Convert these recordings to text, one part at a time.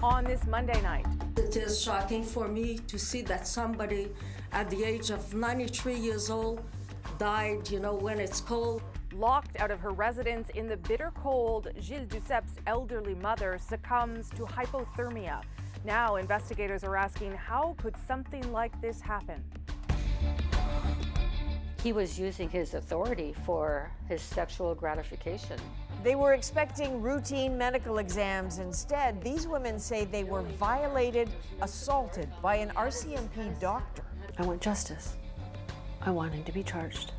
on this Monday night. It is shocking for me to see that somebody at the age of 93 years old died, when it's cold. Locked out of her residence in the bitter cold, Gilles Duceppe's elderly mother succumbs to hypothermia. Now investigators are asking, how could something like this happen? He was using his authority for his sexual gratification. They were expecting routine medical exams. Instead, these women say they were violated, assaulted by an RCMP doctor. I want justice. I want him to be charged.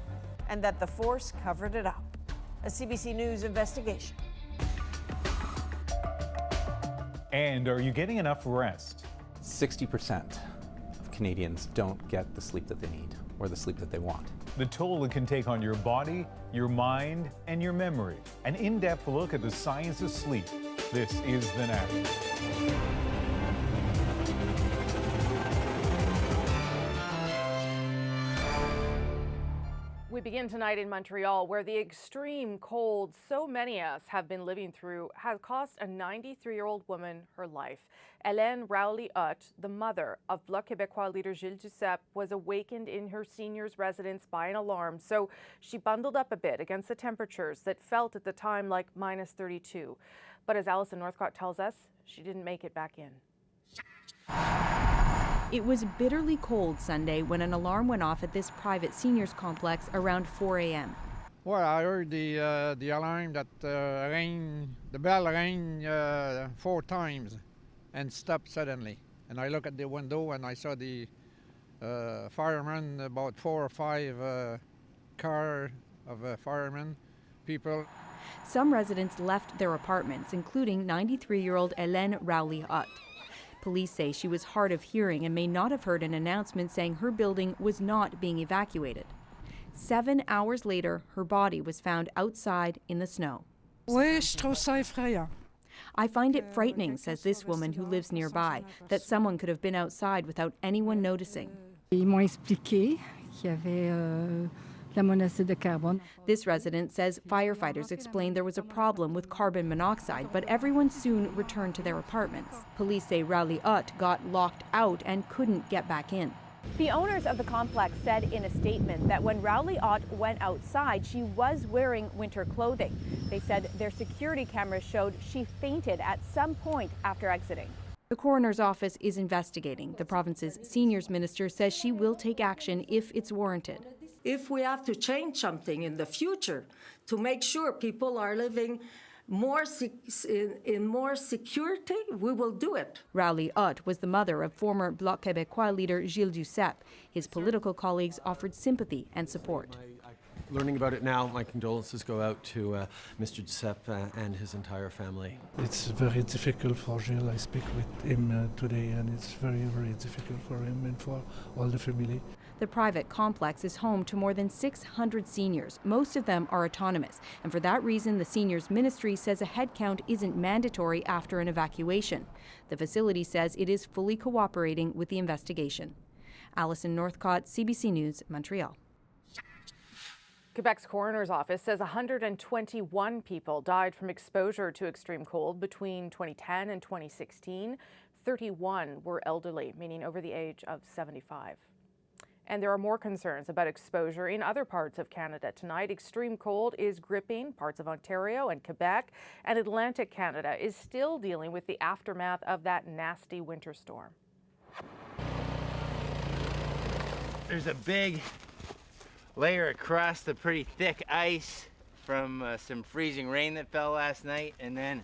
And that the force covered it up. A CBC News investigation. And are you getting enough rest? 60% of Canadians don't get the sleep that they need or the sleep that they want. The toll it can take on your body, your mind, and your memory. An in-depth look at the science of sleep. This is The National. We begin tonight in Montreal, where the extreme cold so many of us have been living through has cost a 93-year-old woman her life. Hélène Rowley-Hutt, the mother of Bloc Québécois leader Gilles Duceppe, was awakened in her senior's residence by an alarm, so she bundled up a bit against the temperatures that felt at the time like minus 32. But as Alison Northcott tells us, she didn't make it back in. It was bitterly cold Sunday when an alarm went off at this private seniors complex around 4 a.m. Well, I heard the alarm that the bell rang 4 times and stopped suddenly. And I looked at the window and I saw the firemen, about 4 or 5 car of firemen, people. Some residents left their apartments, including 93-year-old Hélène Rowley-Hutt. Police say she was hard of hearing and may not have heard an announcement saying her building was not being evacuated. 7 hours later, her body was found outside in the snow. Oui, je trouve ça effrayant. I find it frightening, says this woman who lives nearby, that someone could have been outside without anyone noticing. Ils m'ont expliqué qu'il y avait la monoxyde de carbone. This resident says firefighters explained there was a problem with carbon monoxide, but everyone soon returned to their apartments. Police say Rowley-Hutt got locked out and couldn't get back in. The owners of the complex said in a statement that when Rowley-Hutt went outside, she was wearing winter clothing. They said their security cameras showed she fainted at some point after exiting. The coroner's office is investigating. The province's seniors minister says she will take action if it's warranted. If we have to change something in the future to make sure people are living in more security, we will do it. Rowley-Hutt was the mother of former Bloc Québécois leader Gilles Duceppe. His political colleagues offered sympathy and support. Learning about it now, my condolences go out to Mr. Duceppe and his entire family. It's very difficult for Gilles. I speak with him today, and it's very, very difficult for him and for all the family. The private complex is home to more than 600 seniors. Most of them are autonomous, and for that reason, the seniors ministry says a head count isn't mandatory after an evacuation. The facility says it is fully cooperating with the investigation. Alison Northcott, CBC News, Montreal. Quebec's coroner's office says 121 people died from exposure to extreme cold between 2010 and 2016. 31 were elderly, meaning over the age of 75. And there are more concerns about exposure in other parts of Canada tonight. Extreme cold is gripping parts of Ontario and Quebec, and Atlantic Canada is still dealing with the aftermath of that nasty winter storm. There's a big layer of crust of pretty thick ice from some freezing rain that fell last night, and then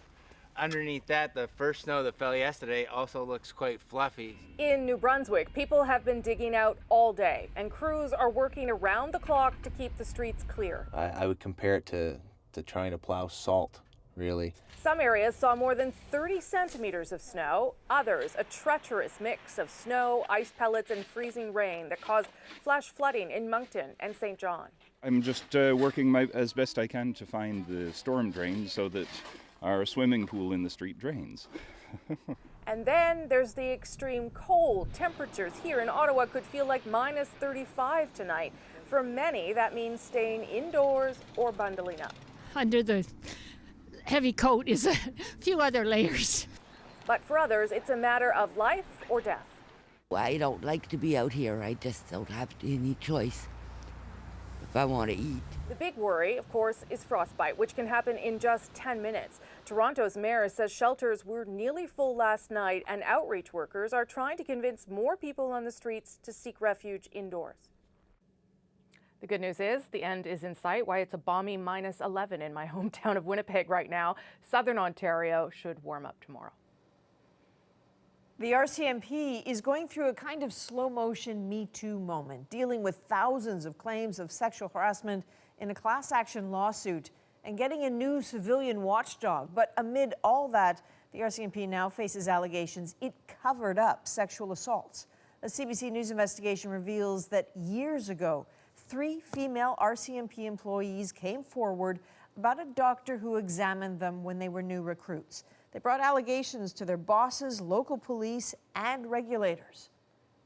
underneath that, the first snow that fell yesterday also looks quite fluffy. In New Brunswick, people have been digging out all day, and crews are working around the clock to keep the streets clear. I would compare it to trying to plow salt, really. Some areas saw more than 30 centimeters of snow. Others, a treacherous mix of snow, ice pellets, and freezing rain that caused flash flooding in Moncton and St. John. I'm just working as best I can to find the storm drain so that our swimming pool in the street drains. And then there's the extreme cold. Temperatures here in Ottawa could feel like minus 35 tonight. For many, that means staying indoors or bundling up. Under the heavy coat is a few other layers. But for others, it's a matter of life or death. I don't like to be out here. I just don't have any choice if I want to eat. The big worry, of course, is frostbite, which can happen in just 10 minutes. Toronto's mayor says shelters were nearly full last night, and outreach workers are trying to convince more people on the streets to seek refuge indoors. The good news is the end is in sight. Why, it's a balmy -11 in my hometown of Winnipeg right now. Southern Ontario should warm up tomorrow. The RCMP is going through a kind of slow-motion Me Too moment, dealing with thousands of claims of sexual harassment in a class action lawsuit and getting a new civilian watchdog. But amid all that, the RCMP now faces allegations it covered up sexual assaults. A CBC News investigation reveals that years ago, 3 female RCMP employees came forward about a doctor who examined them when they were new recruits. They brought allegations to their bosses, local police, and regulators.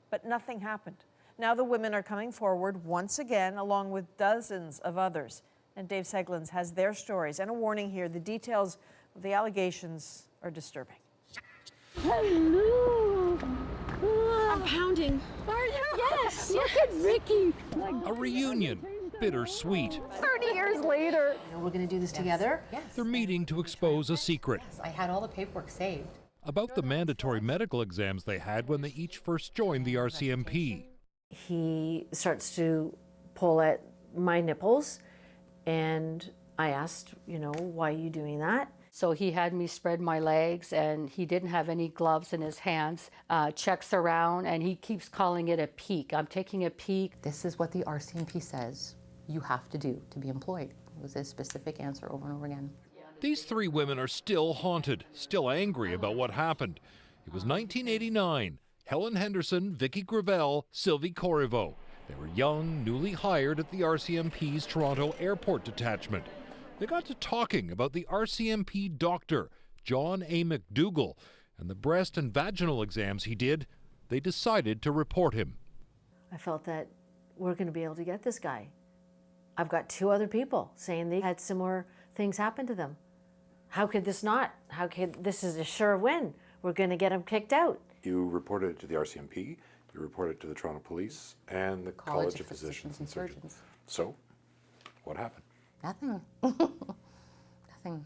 But nothing happened. Now the women are coming forward once again, along with dozens of others. And Dave Seglins has their stories and a warning here. The details of the allegations are disturbing. Hello. I'm pounding. Are you? Yes. Look at Ricky. A reunion, bittersweet. 30 years later. We're going to do this together? Yes. They're meeting to expose a secret. I had all the paperwork saved. About the mandatory medical exams they had when they each first joined the RCMP. He starts to pull at my nipples, and I asked, why are you doing that? So he had me spread my legs, and he didn't have any gloves in his hands, checks around, and he keeps calling it a peek. I'm taking a peek. This is what the RCMP says you have to do to be employed. It was a specific answer over and over again. These 3 women are still haunted, still angry about what happened. It was 1989. Helen Henderson, Vicky Gravel, Sylvie Corriveau. They were young, newly hired at the RCMP's Toronto Airport Detachment. They got to talking about the RCMP doctor, John A. McDougall, and the breast and vaginal exams he did. They decided to report him. I felt that we're going to be able to get this guy. I've got 2 other people saying they had similar things happen to them. How could this not? This is a sure win. We're going to get him kicked out. You reported it to the RCMP, you reported it to the Toronto Police, and the College of Physicians and Surgeons. So, what happened? Nothing. Nothing.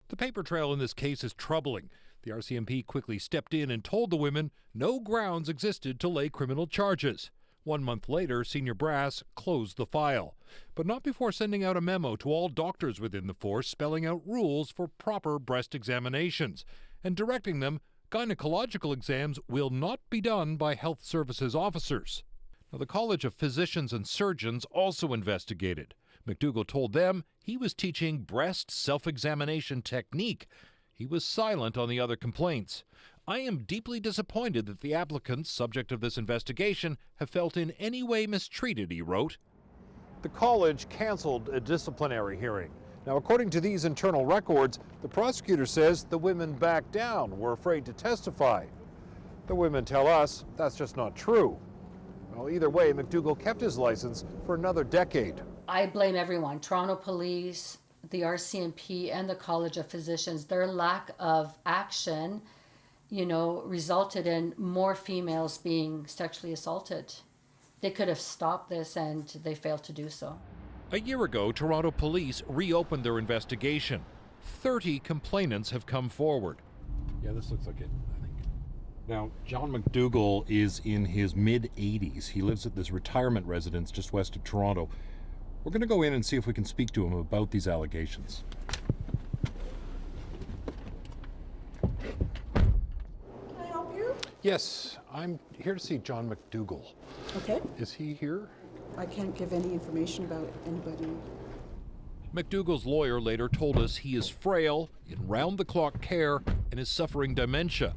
The paper trail in this case is troubling. The RCMP quickly stepped in and told the women no grounds existed to lay criminal charges. 1 month later, senior brass closed the file, but not before sending out a memo to all doctors within the force spelling out rules for proper breast examinations and directing them gynecological exams will not be done by health services officers. Now, the College of Physicians and Surgeons also investigated. McDougall told them he was teaching breast self-examination technique. He was silent on the other complaints. I am deeply disappointed that the applicants, subject of this investigation, have felt in any way mistreated, he wrote. The college canceled a disciplinary hearing. Now, according to these internal records, the prosecutor says the women backed down, were afraid to testify. The women tell us that's just not true. Well, either way, McDougall kept his license for another decade. I blame everyone, Toronto Police, the RCMP, and the College of Physicians. Their lack of action, resulted in more females being sexually assaulted. They could have stopped this, and they failed to do so. A year ago, Toronto Police reopened their investigation. 30 complainants have come forward. Yeah, this looks like it, I think. Now, John McDougall is in his mid-80s. He lives at this retirement residence just west of Toronto. We're going to go in and see if we can speak to him about these allegations. Can I help you? Yes, I'm here to see John McDougall. Okay. Is he here? I can't give any information about anybody. McDougall's lawyer later told us he is frail, in round-the-clock care, and is suffering dementia.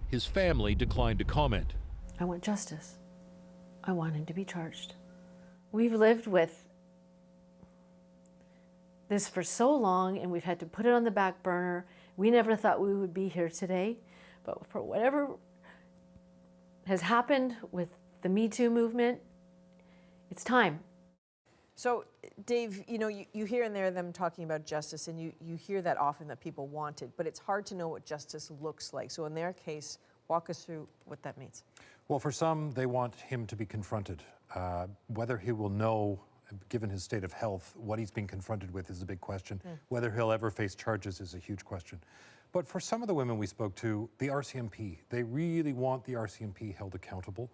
His family declined to comment. I want justice. I want him to be charged. We've lived with this for so long, and we've had to put it on the back burner. We never thought we would be here today, but for whatever has happened with the Me Too movement, it's time. So, Dave, you know, you hear in there them talking about justice, and you hear that often that people want it, but it's hard to know what justice looks like. So in their case, walk us through what that means. Well, for some, they want him to be confronted. Whether he will know, given his state of health, what he's being confronted with is a big question. Whether he'll ever face charges is a huge question. But for some of the women we spoke to, the RCMP, they really want the RCMP held accountable.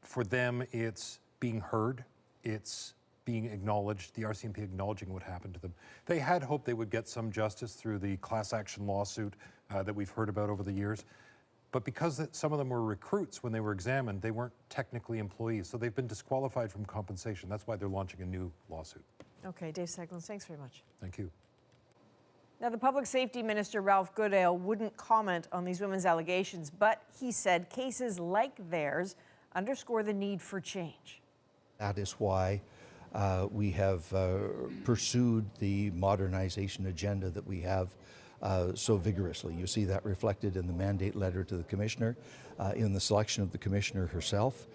For them, it's being heard, it's being acknowledged, the RCMP acknowledging what happened to them. They had hoped they would get some justice through the class action lawsuit that we've heard about over the years. But because some of them were recruits when they were examined, they weren't technically employees. So they've been disqualified from compensation. That's why they're launching a new lawsuit. Okay, Dave Seglins, thanks very much. Thank you. Now, the Public Safety Minister, Ralph Goodale, wouldn't comment on these women's allegations, but he said cases like theirs underscore the need for change. That is why we have pursued the modernization agenda that we have so vigorously. You see that reflected in the mandate letter to the Commissioner, in the selection of the Commissioner herself,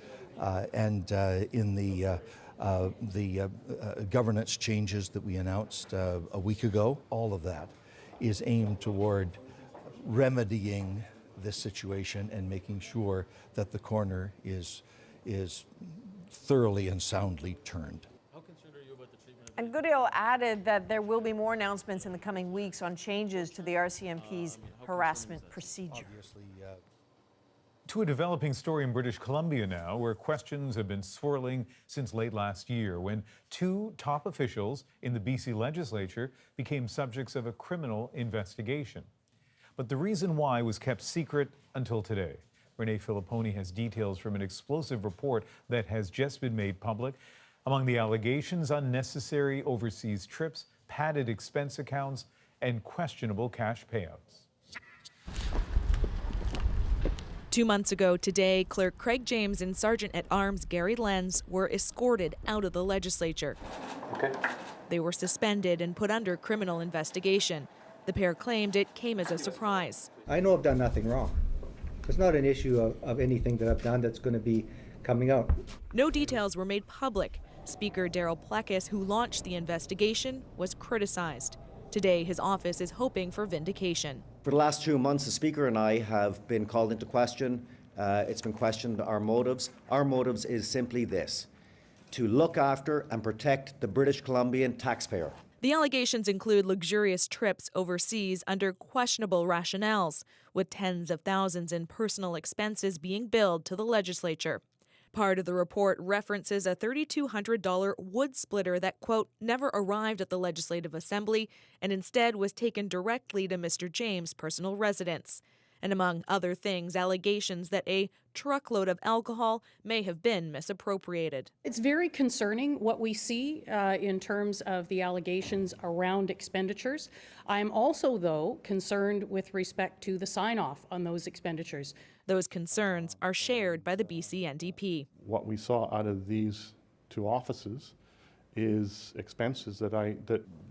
and in the governance changes that we announced a week ago. All of that is aimed toward remedying this situation and making sure that the corner is thoroughly and soundly turned. And Goodale added that there will be more announcements in the coming weeks on changes to the RCMP's harassment procedure. To a developing story in British Columbia now, where questions have been swirling since late last year when two top officials in the BC legislature became subjects of a criminal investigation. But the reason why was kept secret until today. Renee Filipponi has details from an explosive report that has just been made public. Among the allegations, unnecessary overseas trips, padded expense accounts, and questionable cash payouts. 2 months ago today, Clerk Craig James and Sergeant-at-Arms Gary Lenz were escorted out of the legislature. Okay. They were suspended and put under criminal investigation. The pair claimed it came as a surprise. I know I've done nothing wrong. It's not an issue of anything that I've done that's going to be coming out. No details were made public. Speaker Darryl Plekis, who launched the investigation, was criticized. Today, his office is hoping for vindication. For the last 2 months, the Speaker and I have been called into question. It's been questioned our motives. Our motives is simply this: to look after and protect the British Columbian taxpayer. The allegations include luxurious trips overseas under questionable rationales, with tens of thousands in personal expenses being billed to the legislature. Part of the report references a $3,200 wood splitter that, quote, never arrived at the Legislative Assembly and instead was taken directly to Mr. James' personal residence. And among other things, allegations that a truckload of alcohol may have been misappropriated. It's very concerning what we see in terms of the allegations around expenditures. I'm also, though, concerned with respect to the sign-off on those expenditures. Those concerns are shared by the BC NDP. What we saw out of these two offices is expenses that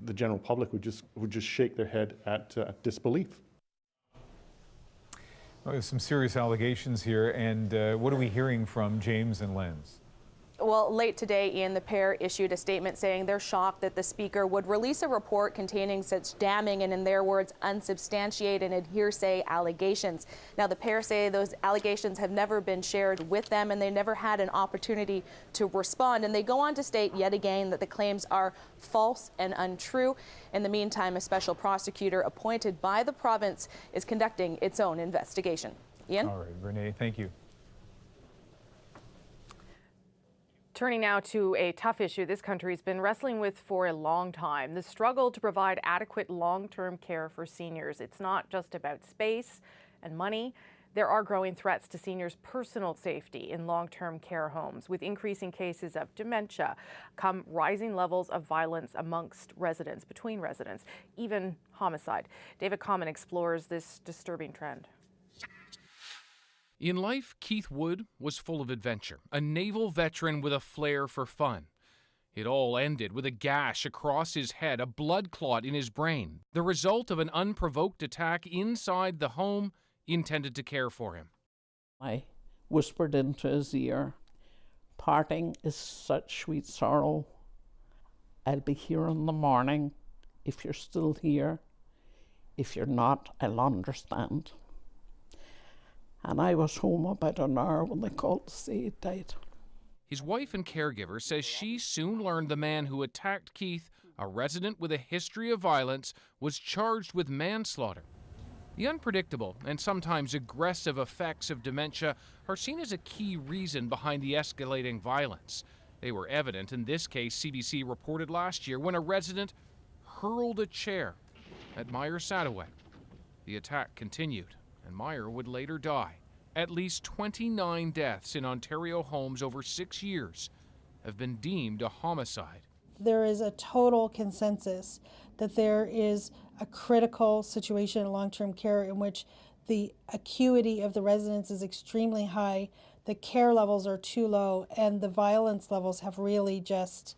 the general public would just shake their head at disbelief. Well, there's some serious allegations here, and what are we hearing from James and Lenz? Well, late today, Ian, the pair issued a statement saying they're shocked that the Speaker would release a report containing such damning and, in their words, unsubstantiated and hearsay allegations. Now, the pair say those allegations have never been shared with them and they never had an opportunity to respond. And they go on to state yet again that the claims are false and untrue. In the meantime, a special prosecutor appointed by the province is conducting its own investigation. Ian? All right, Renee, thank you. Turning now to a tough issue this country's been wrestling with for a long time, the struggle to provide adequate long-term care for seniors. It's not just about space and money. There are growing threats to seniors' personal safety in long-term care homes, with increasing cases of dementia, come rising levels of violence amongst residents, between residents, even homicide. David Common explores this disturbing trend. In life, Keith Wood was full of adventure, a naval veteran with a flair for fun. It all ended with a gash across his head, a blood clot in his brain, the result of an unprovoked attack inside the home intended to care for him. I whispered into his ear, "Parting is such sweet sorrow. I'll be here in the morning if you're still here. If you're not, I'll understand. And I was home about an hour when they called to say he died. His wife and caregiver says she soon learned the man who attacked Keith, a resident with a history of violence, was charged with manslaughter. The unpredictable and sometimes aggressive effects of dementia are seen as a key reason behind the escalating violence. They were evident in this case CBC reported last year when a resident hurled a chair at Meyer Sadoway. The attack continued, and Meyer would later die. At least 29 deaths in Ontario homes over 6 years have been deemed a homicide. There is a total consensus that there is a critical situation in long-term care in which the acuity of the residents is extremely high, the care levels are too low, and the violence levels have really just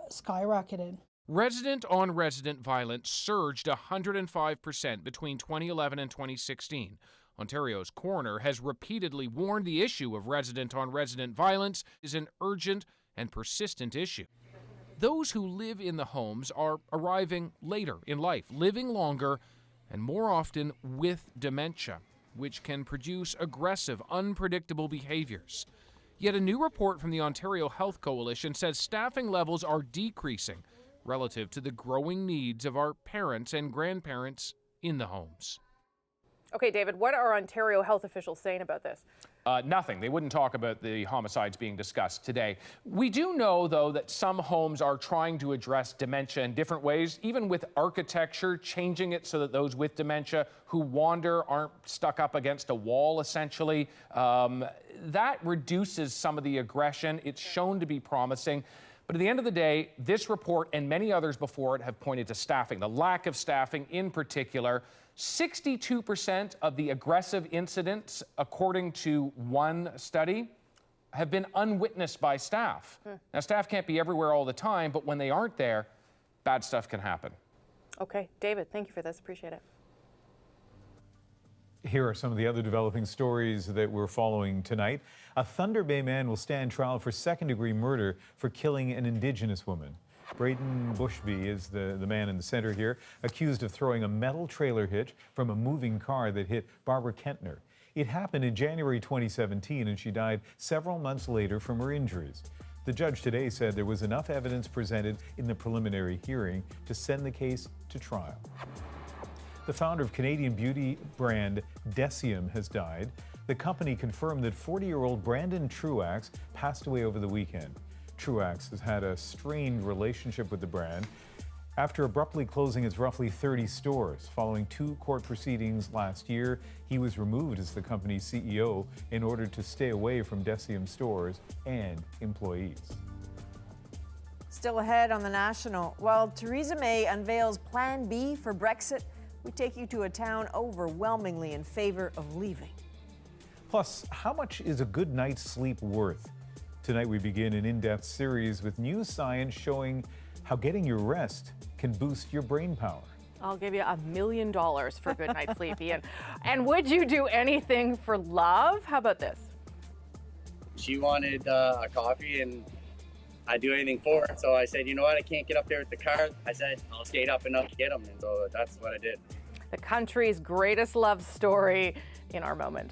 skyrocketed. Resident-on-resident violence surged 105% between 2011 and 2016. Ontario's coroner has repeatedly warned the issue of resident-on-resident violence is an urgent and persistent issue. Those who live in the homes are arriving later in life, living longer, and more often with dementia, which can produce aggressive, unpredictable behaviors. Yet a new report from the Ontario Health Coalition says staffing levels are decreasing relative to the growing needs of our parents and grandparents in the homes. Okay, David, what are Ontario health officials saying about this? Nothing. They wouldn't talk about the homicides being discussed today. We do know, though, that some homes are trying to address dementia in different ways, even with architecture, changing it so that those with dementia who wander aren't stuck up against a wall, essentially. That reduces some of the aggression. It's shown to be promising. But at the end of the day, this report and many others before it have pointed to staffing, the lack of staffing in particular. 62% of the aggressive incidents, according to one study, have been unwitnessed by staff. Now, staff can't be everywhere all the time, but when they aren't there, bad stuff can happen. Okay, David, thank you for this. Appreciate it. Here are some of the other developing stories that we're following tonight. A Thunder Bay man will stand trial for second-degree murder for killing an Indigenous woman. Braden Bushby is the man in the center here, accused of throwing a metal trailer hitch from a moving car that hit Barbara Kentner. It happened in January 2017, and she died several months later from her injuries. The judge today said there was enough evidence presented in the preliminary hearing to send the case to trial. The founder of Canadian beauty brand Decium has died. The company confirmed that 40-year-old Brandon Truax passed away over the weekend. Truax has had a strained relationship with the brand after abruptly closing its roughly 30 stores. Following 2 court proceedings last year, he was removed as the company's CEO in order to stay away from Decium stores and employees. Still ahead on the National, while Theresa May unveils Plan B for Brexit, we take you to a town overwhelmingly in favor of leaving. Plus, how much is a good night's sleep worth? Tonight we begin an in-depth series with new science showing how getting your rest can boost your brain power. I'll give you $1 million for a good night's sleep, Ian. And would you do anything for love? How about this? She wanted a coffee and I'd do anything for her. So I said, you know what, I can't get up there with the car. I said, I'll skate up enough to get them. And so that's what I did. The country's greatest love story in our moment.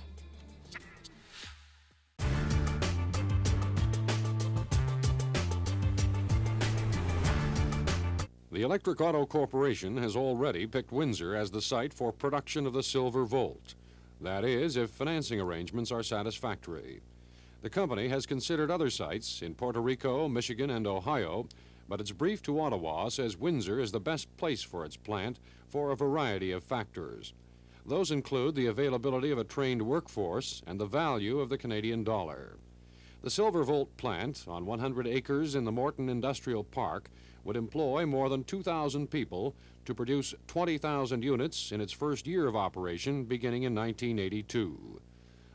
The Electric Auto Corporation has already picked Windsor as the site for production of the Silver Volt. That is, if financing arrangements are satisfactory. The company has considered other sites in Puerto Rico, Michigan, and Ohio, but its brief to Ottawa says Windsor is the best place for its plant for a variety of factors. Those include the availability of a trained workforce and the value of the Canadian dollar. The Silver Volt plant, on 100 acres in the Morton Industrial Park, would employ more than 2,000 people to produce 20,000 units in its first year of operation beginning in 1982.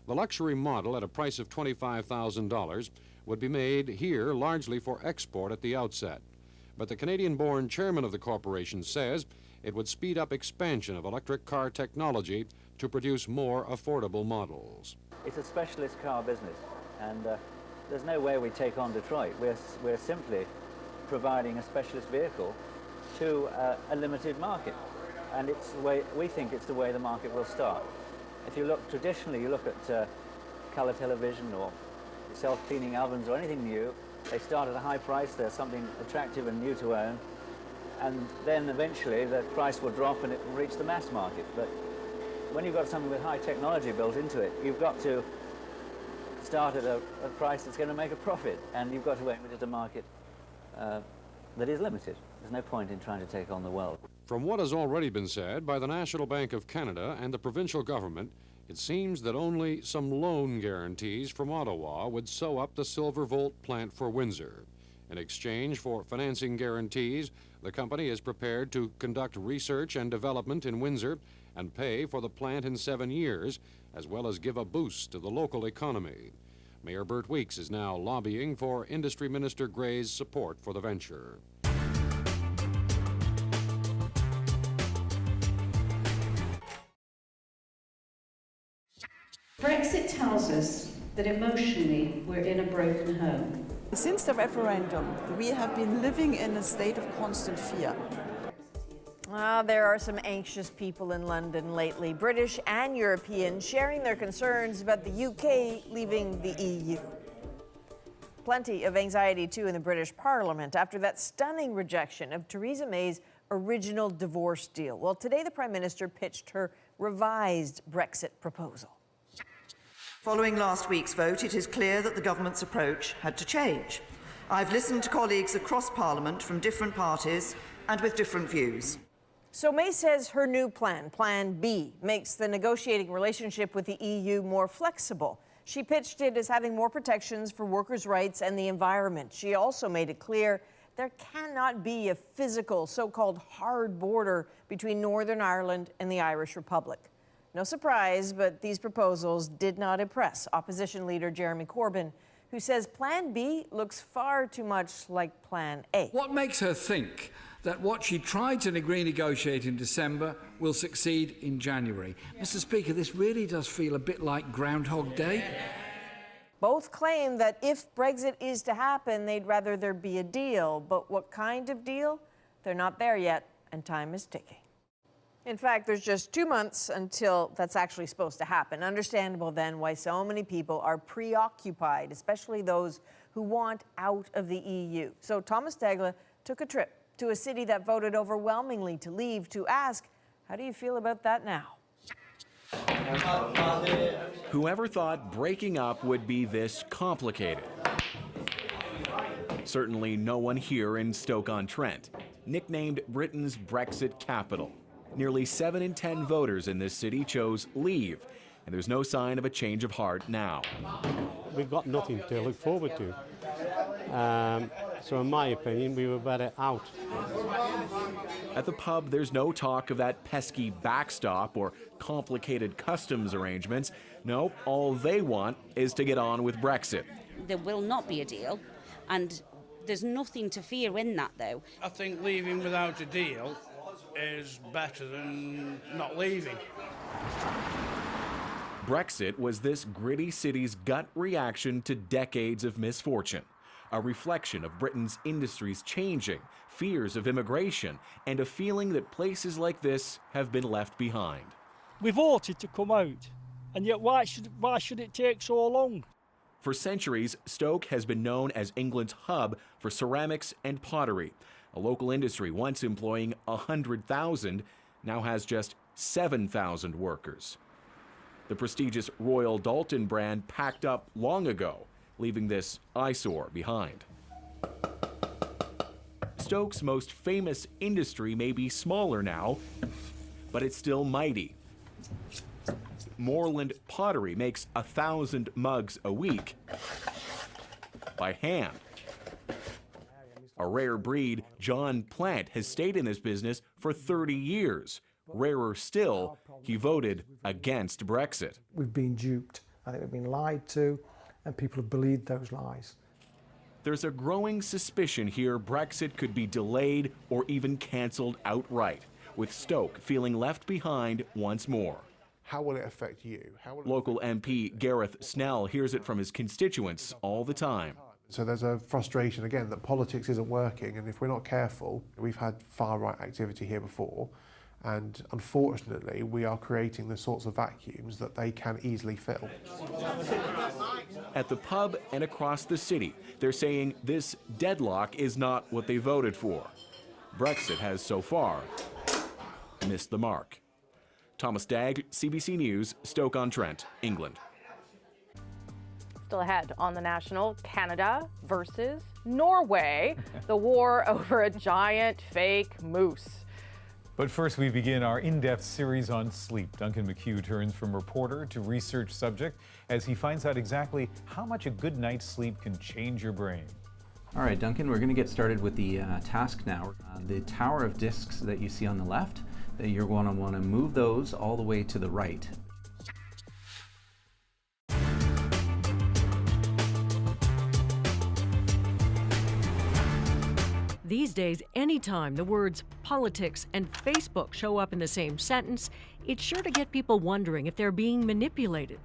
The luxury model at a price of $25,000 would be made here largely for export at the outset. But the Canadian-born chairman of the corporation says it would speed up expansion of electric car technology to produce more affordable models. It's a specialist car business, and there's no way we take on Detroit. We're simply providing a specialist vehicle to a limited market. And it's the way, we think it's the way the market will start. If you look traditionally, you look at colour television or self-cleaning ovens or anything new, they start at a high price, they're something attractive and new to own, and then eventually the price will drop and it will reach the mass market. But when you've got something with high technology built into it, you've got to start at a price that's going to make a profit, and you've got to aim it at a market that is limited. There's no point in trying to take on the world. From what has already been said by the National Bank of Canada and the provincial government, it seems that only some loan guarantees from Ottawa would sew up the Silver Volt plant for Windsor. In exchange for financing guarantees, the company is prepared to conduct research and development in Windsor and pay for the plant in 7 years, as well as give a boost to the local economy. Mayor Bert Weeks is now lobbying for Industry Minister Gray's support for the venture. Brexit tells us that emotionally we're in a broken home. Since the referendum, we have been living in a state of constant fear. There are some anxious people in London lately, British and European, sharing their concerns about the UK leaving the EU. Plenty of anxiety, too, in the British Parliament after that stunning rejection of Theresa May's original divorce deal. Well, today the Prime Minister pitched her revised Brexit proposal. Following last week's vote, it is clear that the government's approach had to change. I've listened to colleagues across Parliament from different parties and with different views. So May says her new plan, Plan B, makes the negotiating relationship with the EU more flexible. She pitched it as having more protections for workers' rights and the environment. She also made it clear there cannot be a physical, so-called hard border between Northern Ireland and the Irish Republic. No surprise, but these proposals did not impress opposition leader Jeremy Corbyn, who says Plan B looks far too much like Plan A. What makes her think that what she tried to renegotiate in December will succeed in January? Mr. Speaker, this really does feel a bit like Groundhog Day. Both claim that if Brexit is to happen, they'd rather there be a deal. But what kind of deal? They're not there yet, and time is ticking. In fact, there's just 2 months until that's actually supposed to happen. Understandable then why so many people are preoccupied, especially those who want out of the EU. So Thomas Degla took a trip to a city that voted overwhelmingly to leave to ask, how do you feel about that now? Whoever thought breaking up would be this complicated? Certainly no one here in Stoke-on-Trent, nicknamed Britain's Brexit capital. Nearly 7 in 10 voters in this city chose leave, and there's no sign of a change of heart now. We've got nothing to look forward to. So in my opinion, we were better out. At the pub, there's no talk of that pesky backstop or complicated customs arrangements. No, all they want is to get on with Brexit. There will not be a deal, and there's nothing to fear in that, though. I think leaving without a deal is better than not leaving. Brexit was this gritty city's gut reaction to decades of misfortune, a reflection of Britain's industries changing, fears of immigration, and a feeling that places like this have been left behind. We voted to come out, and yet why should it take so long? For centuries, Stoke has been known as England's hub for ceramics and pottery. A local industry once employing 100,000 now has just 7,000 workers. The prestigious Royal Dalton brand packed up long ago, leaving this eyesore behind. Stoke's most famous industry may be smaller now, but it's still mighty. Moreland Pottery makes 1,000 mugs a week by hand. A rare breed, John Plant has stayed in this business for 30 years. Rarer still, he voted against Brexit. We've been duped. I think we've been lied to, and people have believed those lies. There's a growing suspicion here Brexit could be delayed or even cancelled outright, with Stoke feeling left behind once more. How will it affect you? Local MP Gareth Snell hears it from his constituents all the time. So there's a frustration again that politics isn't working, and if we're not careful, we've had far-right activity here before, and unfortunately we are creating the sorts of vacuums that they can easily fill. At the pub and across the city, they're saying this deadlock is not what they voted for. Brexit has so far missed the mark. Thomas Dagg, CBC News, Stoke-on-Trent, England. Still ahead on the National, Canada versus Norway, the war over a giant fake moose. But first, we begin our in-depth series on sleep. Duncan McHugh turns from reporter to research subject as he finds out exactly how much a good night's sleep can change your brain. All right, Duncan, we're going to get started with the task now. The tower of discs that you see on the left, that you're going to want to move those all the way to the right. These days, anytime the words politics and Facebook show up in the same sentence, it's sure to get people wondering if they're being manipulated.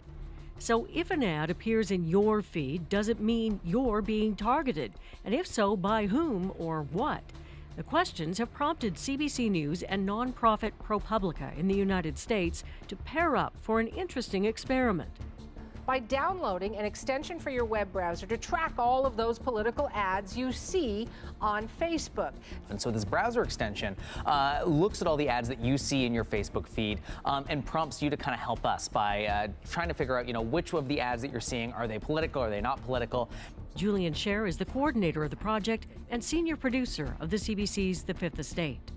So if an ad appears in your feed, does it mean you're being targeted? And if so, by whom or what? The questions have prompted CBC News and nonprofit ProPublica in the United States to pair up for an interesting experiment. By downloading an extension for your web browser to track all of those political ads you see on Facebook. And so this browser extension looks at all the ads that you see in your Facebook feed and prompts you to kind of help us by trying to figure out, which of the ads that you're seeing, are they political, are they not political? Julian Scher is the coordinator of the project and senior producer of the CBC's The Fifth Estate.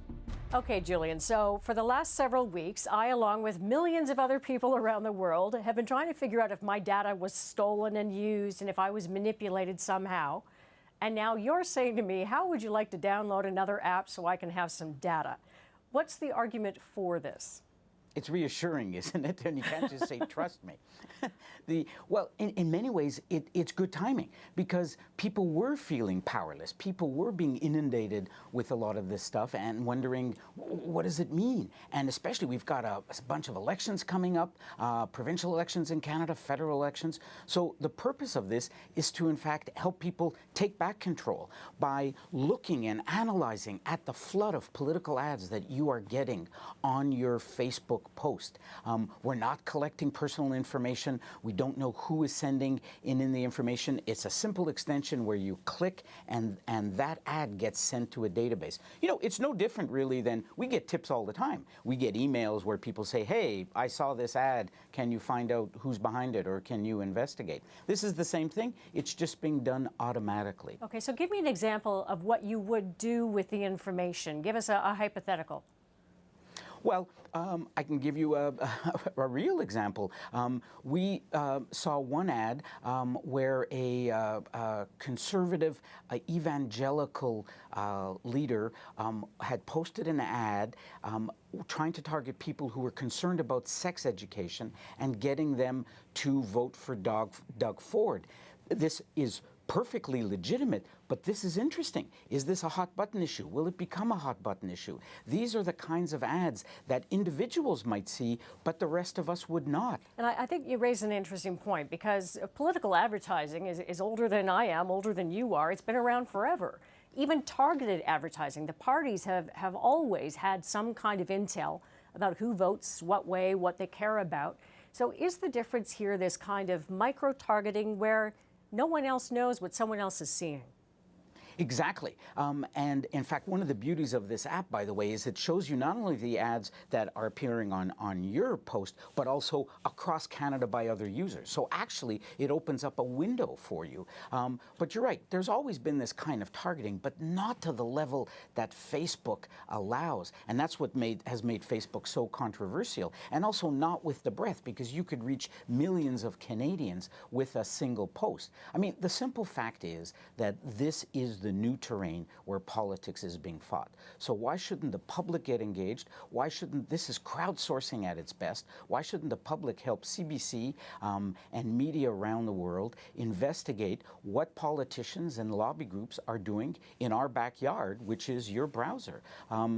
Okay, Julian, so for the last several weeks, I, along with millions of other people around the world, have been trying to figure out if my data was stolen and used and if I was manipulated somehow. And now you're saying to me, how would you like to download another app so I can have some data? What's the argument for this? It's reassuring, isn't it? And you can't just say, trust me. Well, in many ways, it's good timing because people were feeling powerless. People were being inundated with a lot of this stuff and wondering, what does it mean? And especially, we've got a bunch of elections coming up, provincial elections in Canada, federal elections. So the purpose of this is to, in fact, help people take back control by looking and analyzing at the flood of political ads that you are getting on your Facebook post. We're not collecting personal information. We don't know who is sending in the information. It's a simple extension where you click and that ad gets sent to a database. It's no different really than we get tips all the time. We get emails where people say, hey, I saw this ad. Can you find out who's behind it or can you investigate? This is the same thing. It's just being done automatically. Okay, so give me an example of what you would do with the information. Give us a hypothetical. Well, I can give you a real example. We saw one ad where a conservative evangelical leader had posted an ad trying to target people who were concerned about sex education and getting them to vote for Doug Ford. This is perfectly legitimate, but this is interesting. Is this a hot button issue? Will it become a hot button issue? These are the kinds of ads that individuals might see, but the rest of us would not. And I think you raise an interesting point because political advertising is older than I am, older than you are. It's been around forever. Even targeted advertising, the parties have always had some kind of intel about who votes, what way, what they care about. So is the difference here this kind of micro-targeting where no one else knows what someone else is seeing? Exactly. And in fact, one of the beauties of this app, by the way, is it shows you not only the ads that are appearing on your post, but also across Canada by other users. So actually, it opens up a window for you. But you're right, there's always been this kind of targeting, but not to the level that Facebook allows. And that's what has made Facebook so controversial. And also not with the breadth, because you could reach millions of Canadians with a single post. I mean, the simple fact is that this is the new terrain where politics is being fought. So why shouldn't the public get engaged? Why shouldn't, this is crowdsourcing at its best, why shouldn't the public help CBC and media around the world investigate what politicians and lobby groups are doing in our backyard, which is your browser?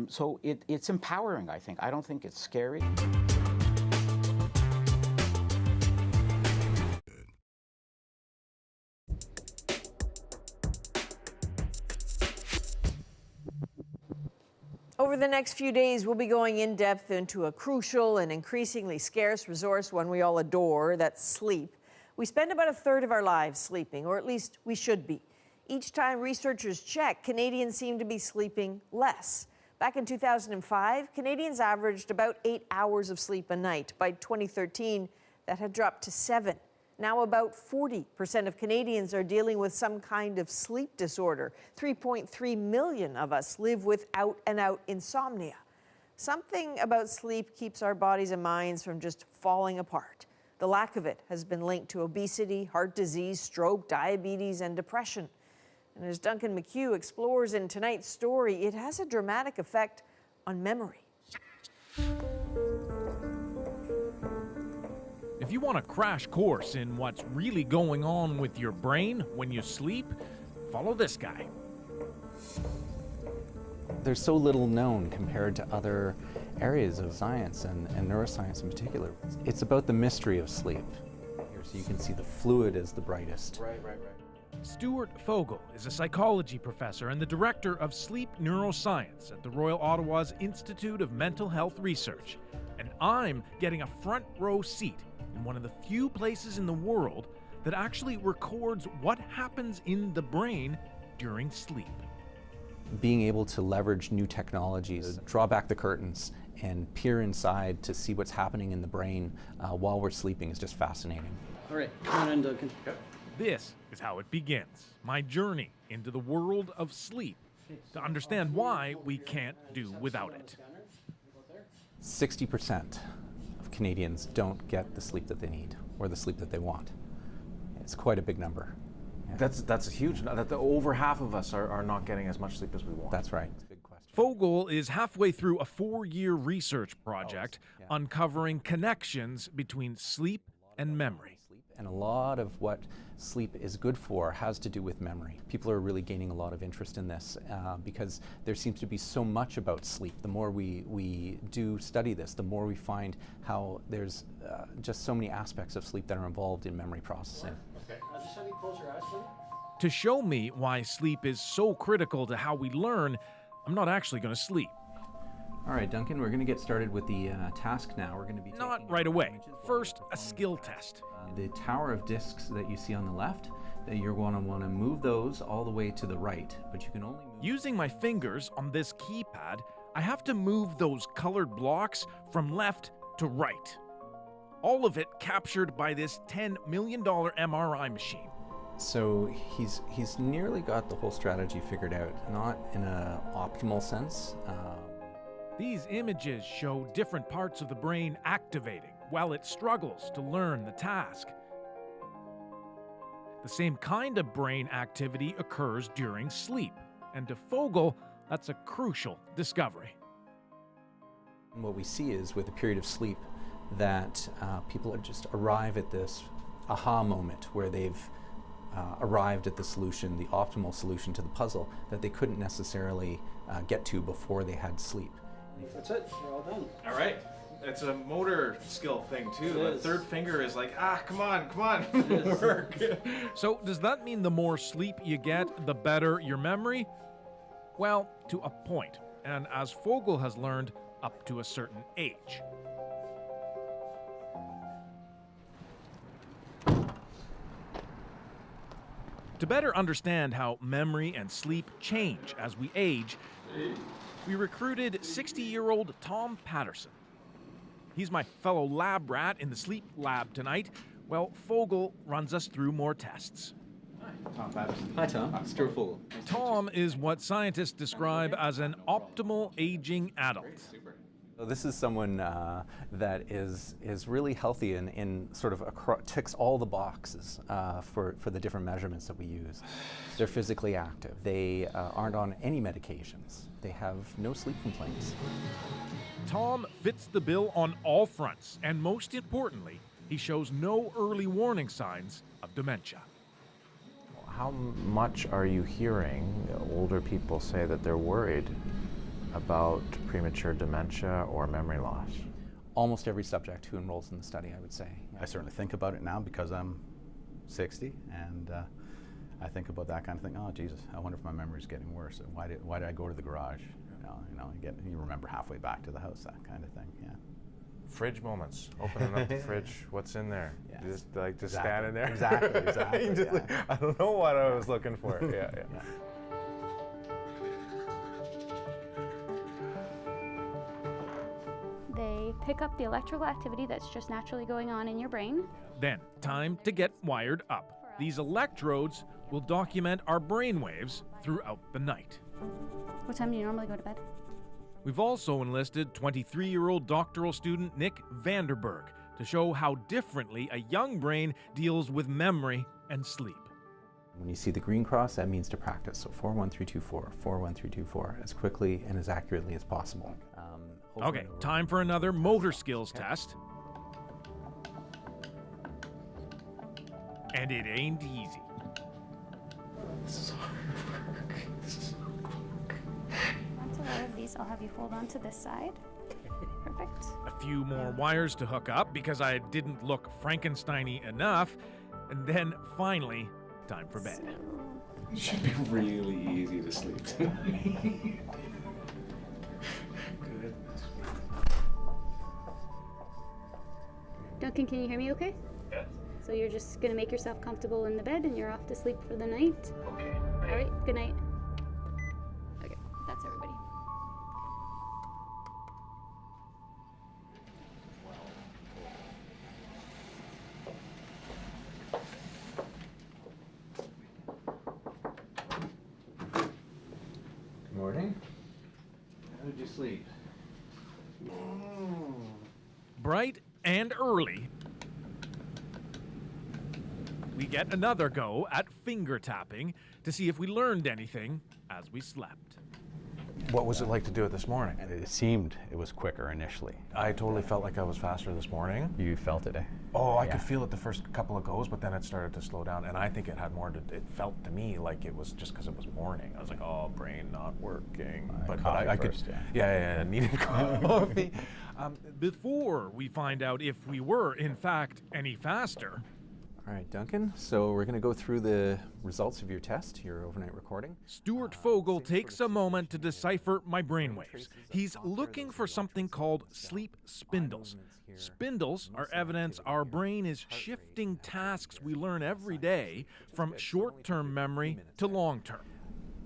So it's empowering, I think. I don't think it's scary. Over the next few days, we'll be going in depth into a crucial and increasingly scarce resource, one we all adore, that's sleep. We spend about a third of our lives sleeping, or at least we should be. Each time researchers check, Canadians seem to be sleeping less. Back in 2005, Canadians averaged about 8 hours of sleep a night. By 2013, that had dropped to 7. Now about 40% of Canadians are dealing with some kind of sleep disorder. 3.3 million of us live with out-and-out insomnia. Something about sleep keeps our bodies and minds from just falling apart. The lack of it has been linked to obesity, heart disease, stroke, diabetes, and depression. And as Duncan McHugh explores in tonight's story, it has a dramatic effect on memory. If you want a crash course in what's really going on with your brain when you sleep, follow this guy. There's so little known compared to other areas of science and neuroscience in particular. It's about the mystery of sleep. Here, so you can see the fluid is the brightest. Right. Stuart Fogel is a psychology professor and the director of sleep neuroscience at the Royal Ottawa's Institute of Mental Health Research. And I'm getting a front row seat in one of the few places in the world that actually records what happens in the brain during sleep. Being able to leverage new technologies, draw back the curtains and peer inside to see what's happening in the brain while we're sleeping is just fascinating. All right, come on in, Duncan. Yep. This is how it begins, my journey into the world of sleep, to understand why we can't do without it. 60% of Canadians don't get the sleep that they need or the sleep that they want. It's quite a big number. Yeah. That's a huge number. Over half of us are not getting as much sleep as we want. That's right. Big question. Fogel is halfway through a 4-year research project uncovering connections between sleep and memory. And a lot of what sleep is good for has to do with memory. People are really gaining a lot of interest in this because there seems to be so much about sleep. The more we do study this, the more we find how there's just so many aspects of sleep that are involved in memory processing. Okay. Just have you close your eyes, please. To show me why sleep is so critical to how we learn, I'm not actually going to sleep. All right, Duncan, we're going to get started with the task now. We're going to be Not right away. First, a skill test. The tower of discs that you see on the left, that you're going to want to move those all the way to the right, but you can only move... Using my fingers on this keypad, I have to move those colored blocks from left to right. All of it captured by this $10 million MRI machine. So he's nearly got the whole strategy figured out, not in an optimal sense. These images show different parts of the brain activating while it struggles to learn the task. The same kind of brain activity occurs during sleep, and to Fogel, that's a crucial discovery. And what we see is with a period of sleep that people just arrive at this aha moment where they've arrived at the solution, the optimal solution to the puzzle that they couldn't necessarily get to before they had sleep. That's it. You're all done. All right. It's a motor skill thing too. The third finger is like, come on. Work. So does that mean the more sleep you get, the better your memory? Well, to a point, and as Fogel has learned, up to a certain age. To better understand how memory and sleep change as we age, we recruited 60-year-old Tom Patterson. He's my fellow lab rat in the sleep lab tonight. Well, Fogel runs us through more tests. Hi, Tom Patterson. Hi, Tom. Stuart Fogel. Tom is what scientists describe as an optimal aging adult. So this is someone that is really healthy and sort of ticks all the boxes for the different measurements that we use. They're physically active. They aren't on any medications. They have no sleep complaints. Tom fits the bill on all fronts, and most importantly, he shows no early warning signs of dementia. How much are you hearing older people say that they're worried about premature dementia or memory loss? Almost every subject who enrolls in the study, I would say. I certainly think about it now because I'm 60, and I think about that kind of thing. Oh, Jesus, I wonder if my memory's getting worse. Why did I go to the garage? You remember halfway back to the house, that kind of thing. Yeah. Fridge moments. Opening up the fridge. What's in there? Yes. Just standing there. Exactly. Just like, I don't know what I was looking for. Yeah. They pick up the electrical activity that's just naturally going on in your brain. Then, time to get wired up. These electrodes will document our brainwaves throughout the night. What time do you normally go to bed? We've also enlisted 23-year-old doctoral student Nick Vanderberg to show how differently a young brain deals with memory and sleep. When you see the green cross, that means to practice. So 4-1-3-2-4, 4-1-3-2-4, as quickly and as accurately as possible. Okay, time for another motor skills test. And it ain't easy. This is hard work. Onto all of these, I'll have you hold on to this side. Perfect. A few more wires to hook up because I didn't look Frankenstein-y enough. And then finally, time for bed. It should be really easy to sleep tonight. Good. Duncan, can you hear me okay? Yes. So you're just gonna make yourself comfortable in the bed and you're off to sleep for the night? Okay. All right, good night. Okay, that's everybody. Good morning. How did you sleep? Bright and early, we get another go at finger tapping to see if we learned anything as we slept. What was it like to do it this morning? It seemed it was quicker initially. I totally felt like I was faster this morning. You felt it, eh? Oh, I could feel it the first couple of goes, but then it started to slow down, and I think it had more to, it felt to me like it was just because it was morning. I was like, oh, brain not working. But I could, first, yeah, needed coffee. Before we find out if we were, in fact, any faster. All right, Duncan, so we're going to go through the results of your test, your overnight recording. Stuart Fogel takes a moment to decipher my brainwaves. He's looking for something called sleep spindles. Spindles are evidence our brain is shifting tasks we learn every day from short-term memory to long-term.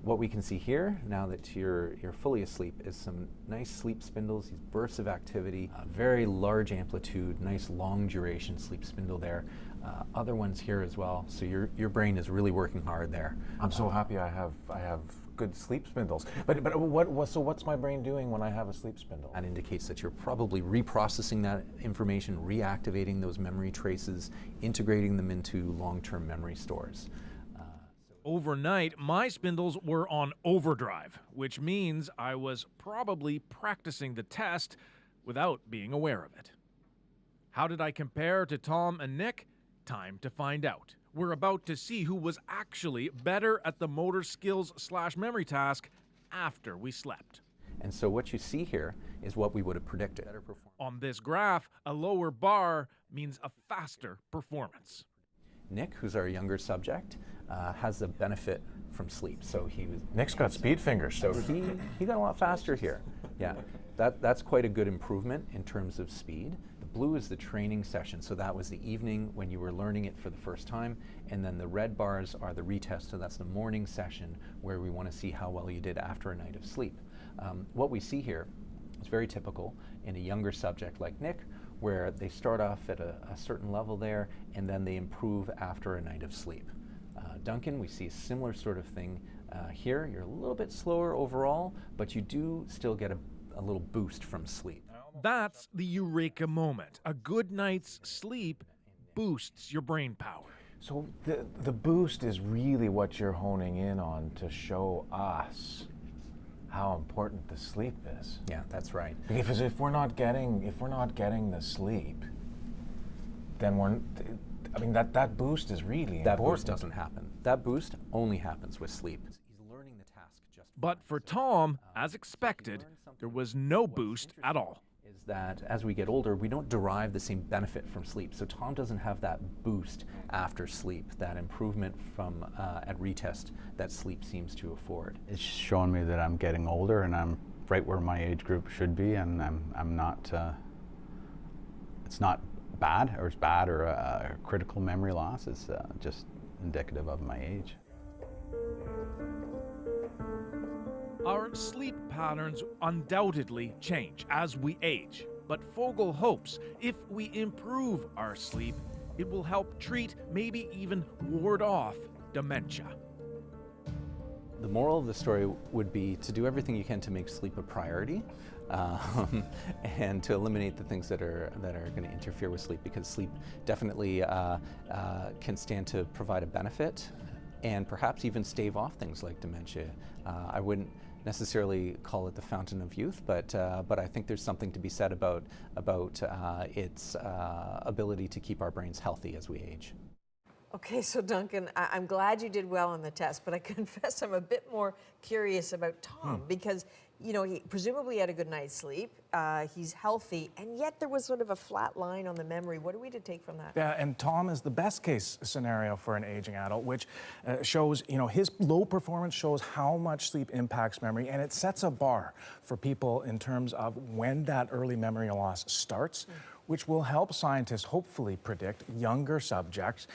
What we can see here, now that you're fully asleep, is some nice sleep spindles, these bursts of activity, very large amplitude, nice long duration sleep spindle there. Other ones here as well. So your brain is really working hard there. I'm so happy I have good sleep spindles. But so what's my brain doing when I have a sleep spindle? That indicates that you're probably reprocessing that information, reactivating those memory traces, integrating them into long-term memory stores. Overnight, my spindles were on overdrive, which means I was probably practicing the test without being aware of it. How did I compare to Tom and Nick? Time to find out. We're about to see who was actually better at the motor skills / memory task after we slept. And so what you see here is what we would have predicted. On this graph, a lower bar means a faster performance. Nick, who's our younger subject, has the benefit from sleep. So Nick's got speed fingers. So he got a lot faster here. Yeah, that's quite a good improvement in terms of speed. The blue is the training session, so that was the evening when you were learning it for the first time, and then the red bars are the retest, so that's the morning session where we want to see how well you did after a night of sleep. What we see here is very typical in a younger subject like Nick, where they start off at a certain level there, and then they improve after a night of sleep. Duncan, we see a similar sort of thing here. You're a little bit slower overall, but you do still get a little boost from sleep. That's the eureka moment. A good night's sleep boosts your brain power. So the boost is really what you're honing in on to show us how important the sleep is. Yeah, that's right. Because if we're not getting the sleep, then that boost is really important. That boost doesn't happen. That boost only happens with sleep. He's learning the task just. But for Tom, as expected, there was no boost at all. Is that as we get older, we don't derive the same benefit from sleep. So Tom doesn't have that boost after sleep, that improvement from at retest that sleep seems to afford. It's showing me that I'm getting older and I'm right where my age group should be, and I'm not. It's not bad, or it's bad, or critical memory loss. It's just indicative of my age. Our sleep patterns undoubtedly change as we age, but Fogel hopes if we improve our sleep, it will help treat, maybe even ward off, dementia. The moral of the story would be to do everything you can to make sleep a priority, and to eliminate the things that are going to interfere with sleep, because sleep definitely can stand to provide a benefit, and perhaps even stave off things like dementia. I wouldn't necessarily call it the fountain of youth, but I think there's something to be said about its ability to keep our brains healthy as we age. Okay, so Duncan, I'm glad you did well on the test, but I confess I'm a bit more curious about Tom because, you know, he presumably had a good night's sleep, he's healthy, and yet there was sort of a flat line on the memory. What are we to take from that? Yeah, and Tom is the best case scenario for an aging adult, which shows, you know, his low performance shows how much sleep impacts memory, and it sets a bar for people in terms of when that early memory loss starts, which will help scientists hopefully predict younger subjects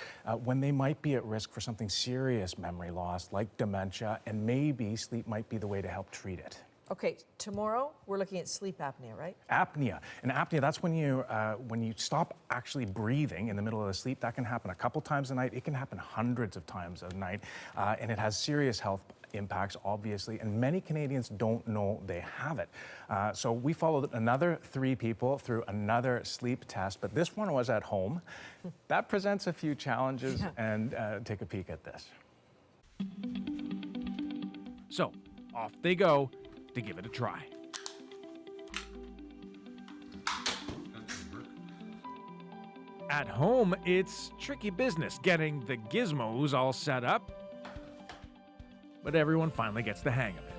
when they might be at risk for something serious memory loss like dementia, and maybe sleep might be the way to help treat it. Okay, tomorrow we're looking at sleep apnea, right? Apnea. And apnea, that's when you stop actually breathing in the middle of the sleep. That can happen a couple times a night. It can happen hundreds of times a night, and it has serious health impacts, obviously, and many Canadians don't know they have it. So we followed another 3 people through another sleep test, but this one was at home. That presents a few challenges, and take a peek at this. So, off they go to give it a try. At home, it's tricky business getting the gizmos all set up, but everyone finally gets the hang of it.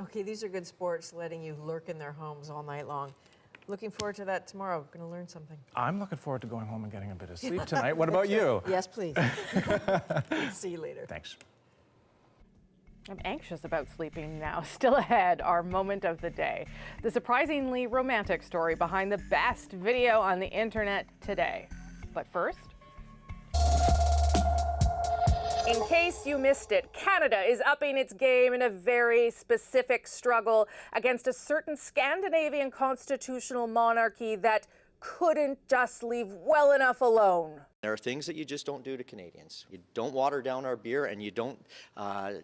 Okay, these are good sports, letting you lurk in their homes all night long. Looking forward to that tomorrow. Going to learn something. I'm looking forward to going home and getting a bit of sleep tonight. What about you? Yes, please. See you later. Thanks. I'm anxious about sleeping now. Still ahead, our moment of the day. The surprisingly romantic story behind the best video on the internet today. But first, in case you missed it, Canada is upping its game in a very specific struggle against a certain Scandinavian constitutional monarchy that couldn't just leave well enough alone. There are things that you just don't do to Canadians. You don't water down our beer, and you don't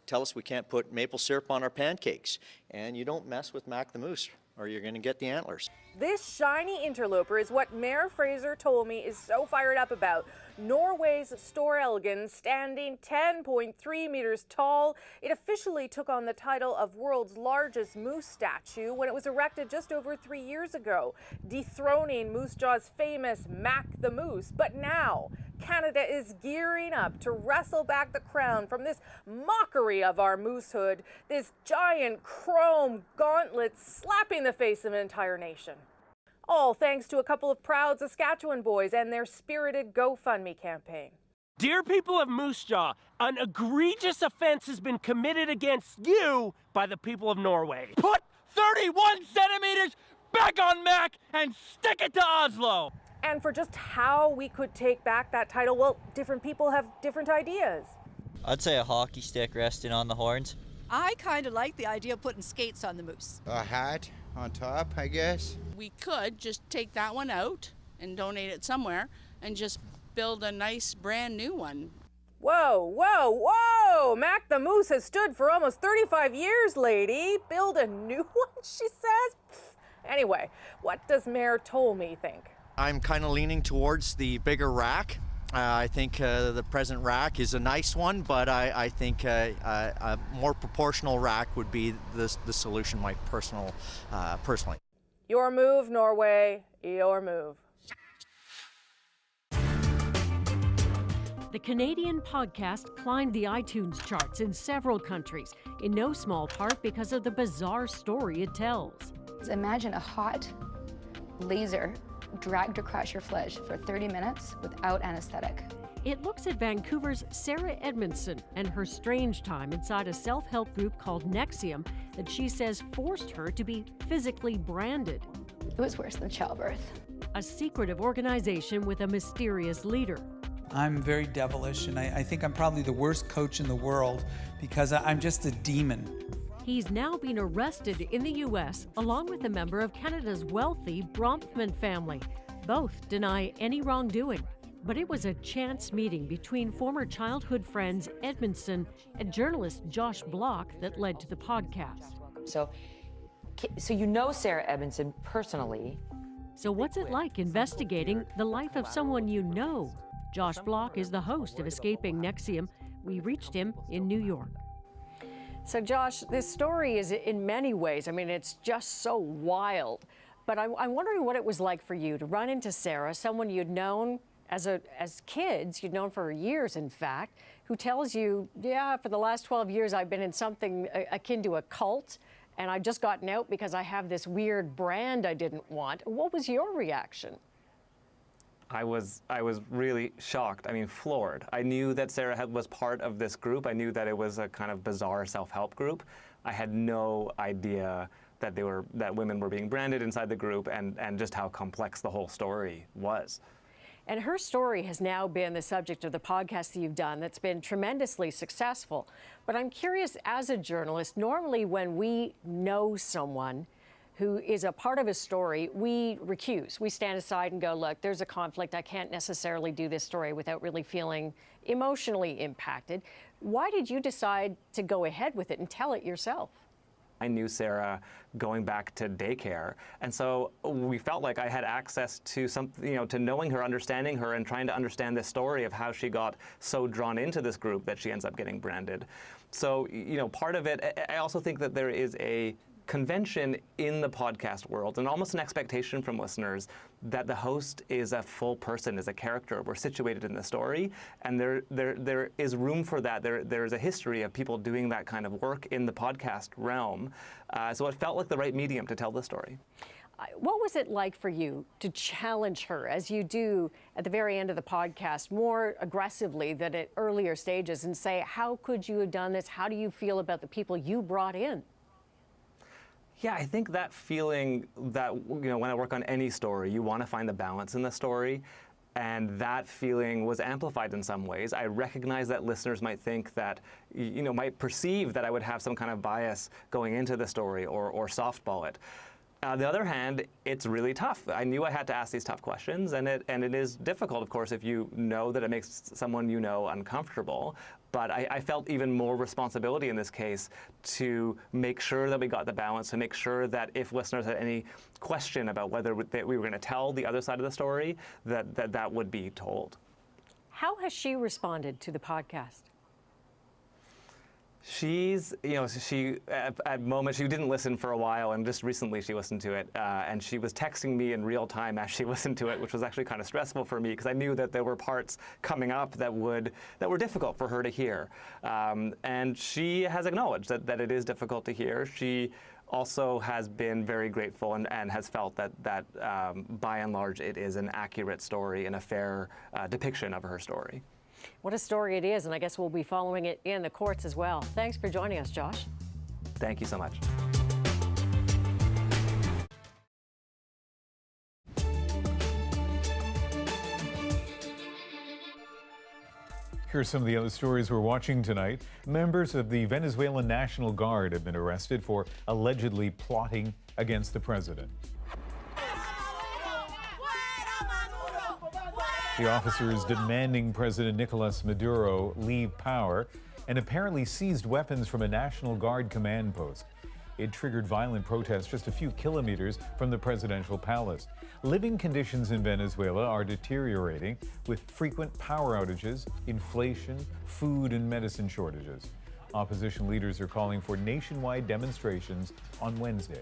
tell us we can't put maple syrup on our pancakes, and you don't mess with Mac the Moose, or you're going to get the antlers. This shiny interloper is what Mayor Fraser told me is so fired up about. Norway's Storelgen, standing 10.3 meters tall, it officially took on the title of world's largest moose statue when it was erected just over 3 years ago, dethroning Moose Jaw's famous Mac the Moose. But now, Canada is gearing up to wrestle back the crown from this mockery of our moosehood, this giant chrome gauntlet slapping the face of an entire nation. All thanks to a couple of proud Saskatchewan boys and their spirited GoFundMe campaign. Dear people of Moose Jaw, an egregious offense has been committed against you by the people of Norway. Put 31 centimeters back on Mac and stick it to Oslo. And for just how we could take back that title, well, different people have different ideas. I'd say a hockey stick resting on the horns. I kind of like the idea of putting skates on the moose. A hat on top, I guess. We could just take that one out and donate it somewhere and just build a nice brand new one. Whoa, whoa, whoa! Mac the Moose has stood for almost 35 years, lady. Build a new one, she says? Anyway, what does Mayor Tolmie think? I'm kind of leaning towards the bigger rack. I think the present rack is a nice one, but I think a more proportional rack would be the solution, personally. Your move, Norway, your move. The Canadian podcast climbed the iTunes charts in several countries, in no small part because of the bizarre story it tells. Imagine a hot laser dragged across your flesh for 30 minutes without anesthetic. It looks at Vancouver's Sarah Edmondson and her strange time inside a self-help group called NXIVM that she says forced her to be physically branded. It was worse than childbirth. A secretive organization with a mysterious leader. I'm very devilish, and I think I'm probably the worst coach in the world because I'm just a demon. He's now been arrested in the U.S. along with a member of Canada's wealthy Bronfman family. Both deny any wrongdoing. But it was a chance meeting between former childhood friends Edmondson and journalist Josh Block that led to the podcast. So you know Sarah Edmondson personally. So what's it like investigating the life of someone you know? Josh Block is the host of Escaping NXIVM. We reached him in New York. So Josh, this story is in many ways, I mean, it's just so wild. But I'm wondering what it was like for you to run into Sarah, someone you'd known as kids, you'd known for years, in fact, who tells you, yeah, for the last 12 years, I've been in something akin to a cult, and I've just gotten out because I have this weird brand I didn't want. What was your reaction? I was really shocked. I mean, floored. I knew that Sarah was part of this group. I knew that it was a kind of bizarre self-help group. I had no idea that women were being branded inside the group, and just how complex the whole story was. And her story has now been the subject of the podcast that you've done that's been tremendously successful. But I'm curious, as a journalist, normally when we know someone who is a part of a story, we recuse. We stand aside and go, look, there's a conflict. I can't necessarily do this story without really feeling emotionally impacted. Why did you decide to go ahead with it and tell it yourself? I knew Sarah going back to daycare, and so we felt like I had access to to knowing her, understanding her, and trying to understand this story of how she got so drawn into this group that she ends up getting branded. So, part of it, I also think that there is a convention in the podcast world and almost an expectation from listeners that the host is a full person, is a character. We're situated in the story, and there is room for that. There's a history of people doing that kind of work in the podcast realm. So it felt like the right medium to tell the story. What was it like for you to challenge her, as you do at the very end of the podcast, more aggressively than at earlier stages, and say, how could you have done this? How do you feel about the people you brought in? Yeah, I think that feeling that, when I work on any story, you want to find the balance in the story. And that feeling was amplified in some ways. I recognize that listeners might think that, might perceive that I would have some kind of bias going into the story or softball it. On the other hand, it's really tough. I knew I had to ask these tough questions, and it is difficult, of course, if you know that it makes someone you know uncomfortable. But I felt even more responsibility in this case to make sure that we got the balance, to make sure that if listeners had any question about whether we were going to tell the other side of the story, that would be told. How has she responded to the podcast? She's, at moments, she didn't listen for a while, and just recently she listened to it, and she was texting me in real time as she listened to it, which was actually kind of stressful for me, because I knew that there were parts coming up that were difficult for her to hear. And she has acknowledged that it is difficult to hear. She also has been very grateful and has felt that by and large it is an accurate story and a fair depiction of her story. What a story it is, and I guess we'll be following it in the courts as well. Thanks for joining us, Josh. Thank you so much. Here are some of the other stories we're watching tonight. Members of the Venezuelan National Guard have been arrested for allegedly plotting against the president. The officers demanding President Nicolas Maduro leave power and apparently seized weapons from a National Guard command post. It triggered violent protests just a few kilometers from the presidential palace. Living conditions in Venezuela are deteriorating with frequent power outages, inflation, food and medicine shortages. Opposition leaders are calling for nationwide demonstrations on Wednesday.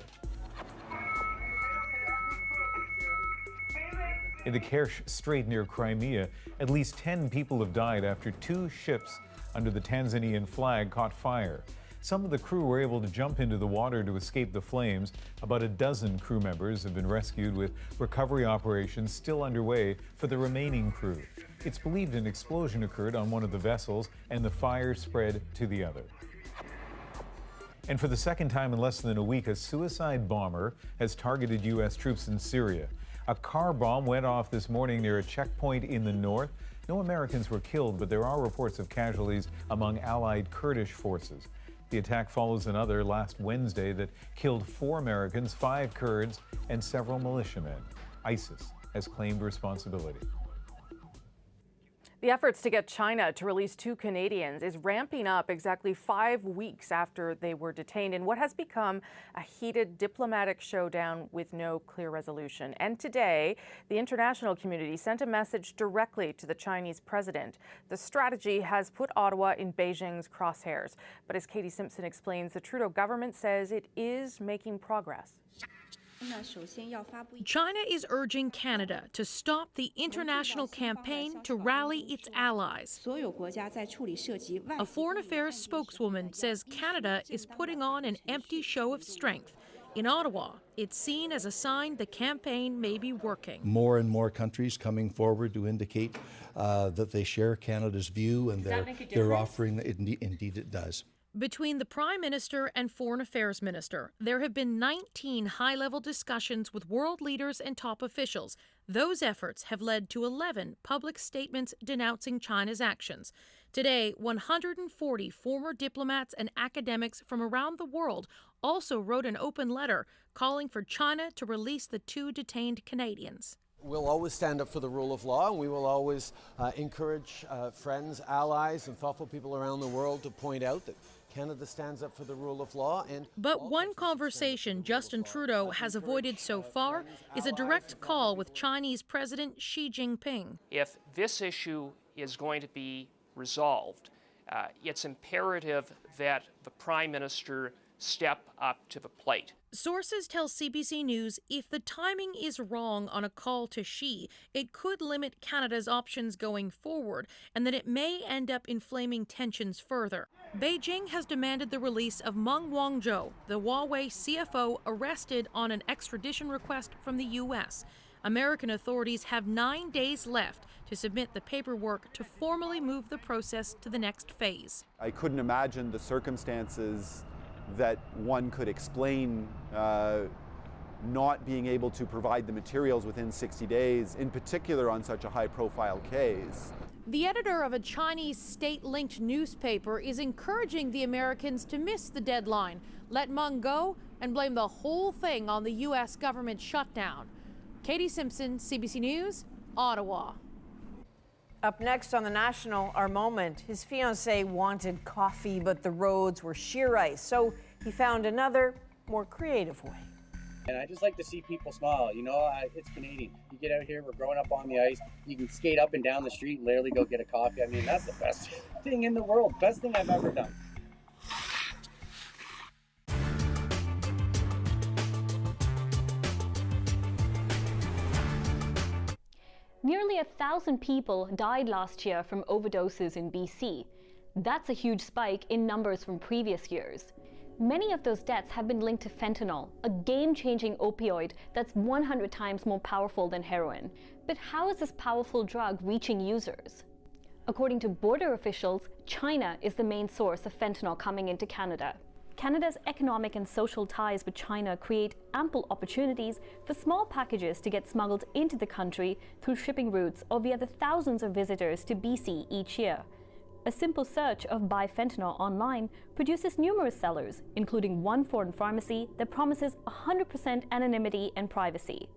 In the Kerch Strait near Crimea, at least 10 people have died after 2 ships under the Tanzanian flag caught fire. Some of the crew were able to jump into the water to escape the flames. About a dozen crew members have been rescued, with recovery operations still underway for the remaining crew. It's believed an explosion occurred on one of the vessels and the fire spread to the other. And for the second time in less than a week, a suicide bomber has targeted U.S. troops in Syria. A car bomb went off this morning near a checkpoint in the north. No Americans were killed, but there are reports of casualties among allied Kurdish forces. The attack follows another last Wednesday that killed 4 Americans, 5 Kurds, and several militiamen. ISIS has claimed responsibility. The efforts to get China to release 2 Canadians is ramping up exactly 5 weeks after they were detained in what has become a heated diplomatic showdown with no clear resolution. And today, the international community sent a message directly to the Chinese president. The strategy has put Ottawa in Beijing's crosshairs. But as Katie Simpson explains, the Trudeau government says it is making progress. China is urging Canada to stop the international campaign to rally its allies. A foreign affairs spokeswoman says Canada is putting on an empty show of strength. In Ottawa, it's seen as a sign the campaign may be working. More and more countries coming forward to indicate that they share Canada's view, and they're offering that indeed it does. Between the Prime Minister and Foreign Affairs Minister, there have been 19 high-level discussions with world leaders and top officials. Those efforts have led to 11 public statements denouncing China's actions. Today, 140 former diplomats and academics from around the world also wrote an open letter calling for China to release the 2 detained Canadians. We'll always stand up for the rule of law, and we will always encourage friends, allies, and thoughtful people around the world to point out that Canada stands up for the rule of law. But one conversation Justin Trudeau has avoided so far is a direct call with Chinese President Xi Jinping. If this issue is going to be resolved, it's imperative that the Prime Minister step up to the plate. Sources tell CBC News if the timing is wrong on a call to Xi, it could limit Canada's options going forward, and that it may end up inflaming tensions further. Beijing has demanded the release of Meng Wanzhou, the Huawei CFO arrested on an extradition request from the U.S. American authorities have 9 days left to submit the paperwork to formally move the process to the next phase. I couldn't imagine the circumstances that one could explain not being able to provide the materials within 60 days, in particular on such a high-profile case. The editor of a Chinese state-linked newspaper is encouraging the Americans to miss the deadline, let Meng go, and blame the whole thing on the U.S. government shutdown. Katie Simpson, CBC News, Ottawa. Up next on The National, our moment. His fiancée wanted coffee, but the roads were sheer ice, so he found another, more creative way. And I just like to see people smile. You know, it's Canadian. You get out here, we're growing up on the ice. You can skate up and down the street and literally go get a coffee. I mean, that's the best thing in the world. Best thing I've ever done. Nearly 1,000 people died last year from overdoses in BC. That's a huge spike in numbers from previous years. Many of those deaths have been linked to fentanyl, a game-changing opioid that's 100 times more powerful than heroin. But how is this powerful drug reaching users? According to border officials, China is the main source of fentanyl coming into Canada. Canada's economic and social ties with China create ample opportunities for small packages to get smuggled into the country through shipping routes or via the thousands of visitors to BC each year. A simple search of buy fentanyl online produces numerous sellers, including one foreign pharmacy that promises 100% anonymity and privacy.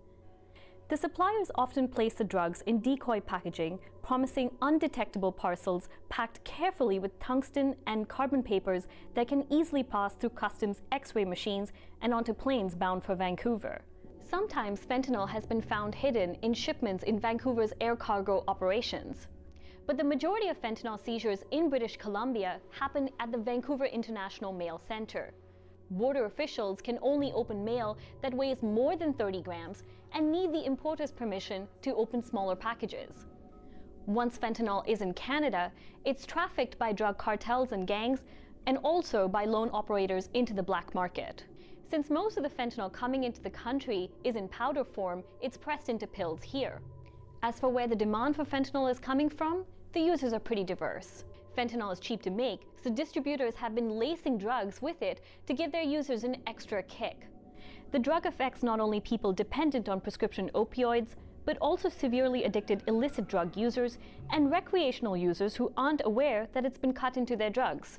The suppliers often place the drugs in decoy packaging, promising undetectable parcels packed carefully with tungsten and carbon papers that can easily pass through customs X-ray machines and onto planes bound for Vancouver. Sometimes fentanyl has been found hidden in shipments in Vancouver's air cargo operations. But the majority of fentanyl seizures in British Columbia happen at the Vancouver International Mail Centre. Border officials can only open mail that weighs more than 30 grams and need the importer's permission to open smaller packages. Once fentanyl is in Canada, it's trafficked by drug cartels and gangs, and also by loan operators into the black market. Since most of the fentanyl coming into the country is in powder form, it's pressed into pills here. As for where the demand for fentanyl is coming from, the users are pretty diverse. Fentanyl is cheap to make, so distributors have been lacing drugs with it to give their users an extra kick. The drug affects not only people dependent on prescription opioids, but also severely addicted illicit drug users and recreational users who aren't aware that it's been cut into their drugs.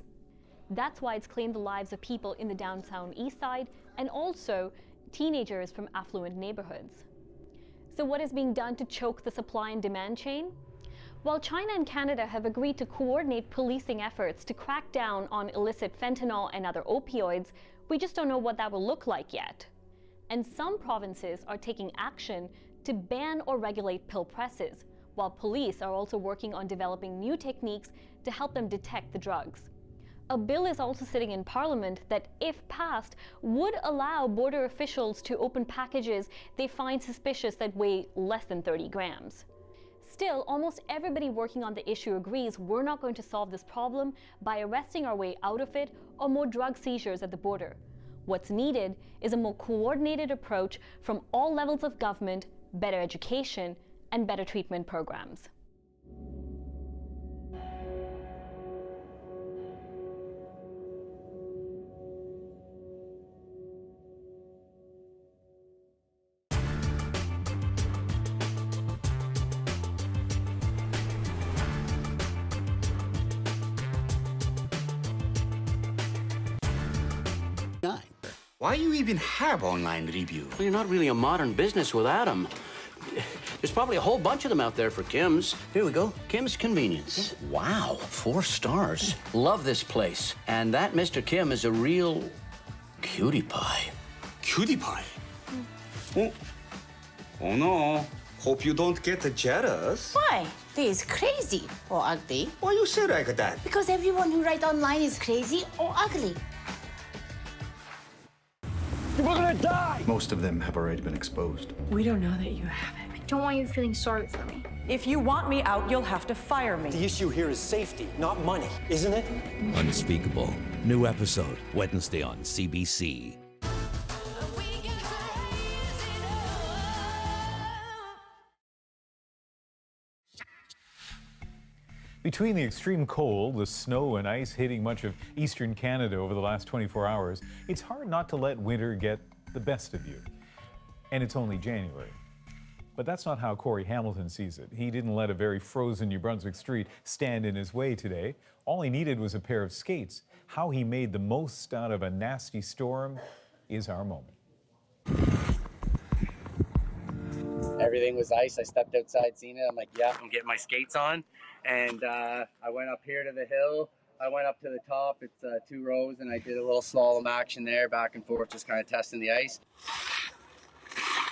That's why it's claimed the lives of people in the downtown east side and also teenagers from affluent neighborhoods. So what is being done to choke the supply and demand chain? While China and Canada have agreed to coordinate policing efforts to crack down on illicit fentanyl and other opioids, we just don't know what that will look like yet. And some provinces are taking action to ban or regulate pill presses, while police are also working on developing new techniques to help them detect the drugs. A bill is also sitting in Parliament that, if passed, would allow border officials to open packages they find suspicious that weigh less than 30 grams. Still, almost everybody working on the issue agrees we're not going to solve this problem by arresting our way out of it or more drug seizures at the border. What's needed is a more coordinated approach from all levels of government, better education, and better treatment programs. Why you even have online review? Well, you're not really a modern business without them. There's probably a whole bunch of them out there for Kim's. Here we go, Kim's Convenience. Wow, 4 stars. Love this place. And that Mr. Kim is a real cutie pie. Cutie pie? Oh no. Hope you don't get jealous. Why? They is crazy or ugly. Why you say like that? Because everyone who write online is crazy or ugly. We're gonna die! Most of them have already been exposed. We don't know that you have it. I don't want you feeling sorry for me. If you want me out, you'll have to fire me. The issue here is safety, not money, isn't it? Unspeakable. New episode, Wednesday on CBC. Between the extreme cold, the snow and ice hitting much of eastern Canada over the last 24 hours, it's hard not to let winter get the best of you. And it's only January. But that's not how Corey Hamilton sees it. He didn't let a very frozen New Brunswick street stand in his way today. All he needed was a pair of skates. How he made the most out of a nasty storm is our moment. Everything was ice. I stepped outside, seen it. I'm like, yeah, I'm getting my skates on. And I went up here to the hill. I went up to the top. It's 2 rows, and I did a little slalom action there, back and forth, just kind of testing the ice.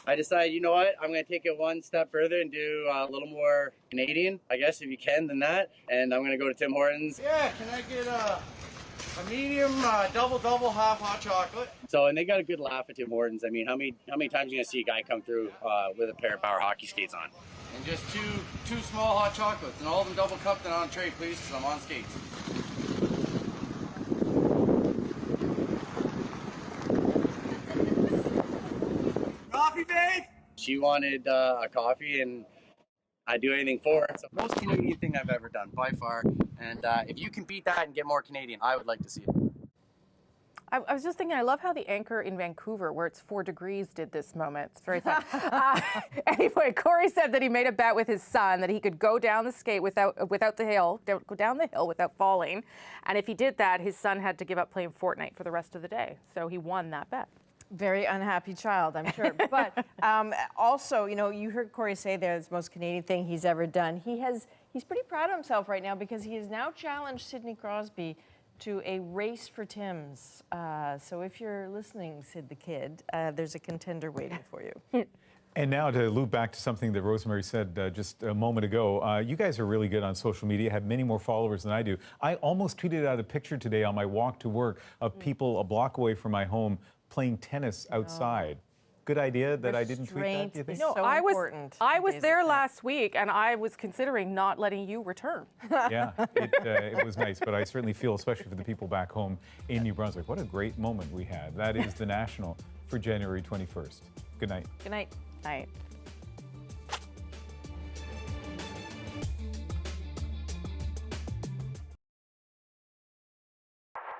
I decided, you know what, I'm going to take it one step further and do a little more Canadian, I guess, if you can, than that. And I'm going to go to Tim Hortons. Yeah, can I get a medium double half hot chocolate? So, and they got a good laugh at Tim Hortons. I mean, how many times are you going to see a guy come through with a pair of Power hockey skates on? And just two small hot chocolates, and all of them double cupped and on a tray, please, because I'm on skates. Coffee, babe? She wanted a coffee, and I'd do anything for her. So most Canadian thing I've ever done, by far. And if you can beat that and get more Canadian, I would like to see it. I was just thinking, I love how the anchor in Vancouver, where it's 4 degrees, did this moment. It's very fun. Anyway, Corey said that he made a bet with his son that he could go down the skate without the hill, go down the hill without falling. And if he did that, his son had to give up playing Fortnite for the rest of the day. So he won that bet. Very unhappy child, I'm sure. But also, you know, you heard Corey say there, it's the most Canadian thing he's ever done. He's pretty proud of himself right now because he has now challenged Sidney Crosby to a race for Tim's. So if you're listening, Sid the Kid, there's a contender waiting for you. And now to loop back to something that Rosemary said just a moment ago, you guys are really good on social media, have many more followers than I do. I almost tweeted out a picture today on my walk to work of people a block away from my home playing tennis outside. good idea that I didn't tweet that, do you think? No, so I important was days there like that. last week, and I was considering not letting you return. Yeah, it was nice, but I certainly feel, especially for the people back home in New Brunswick, what a great moment we had. That is the National for January 21st. Good night. Good night. Night.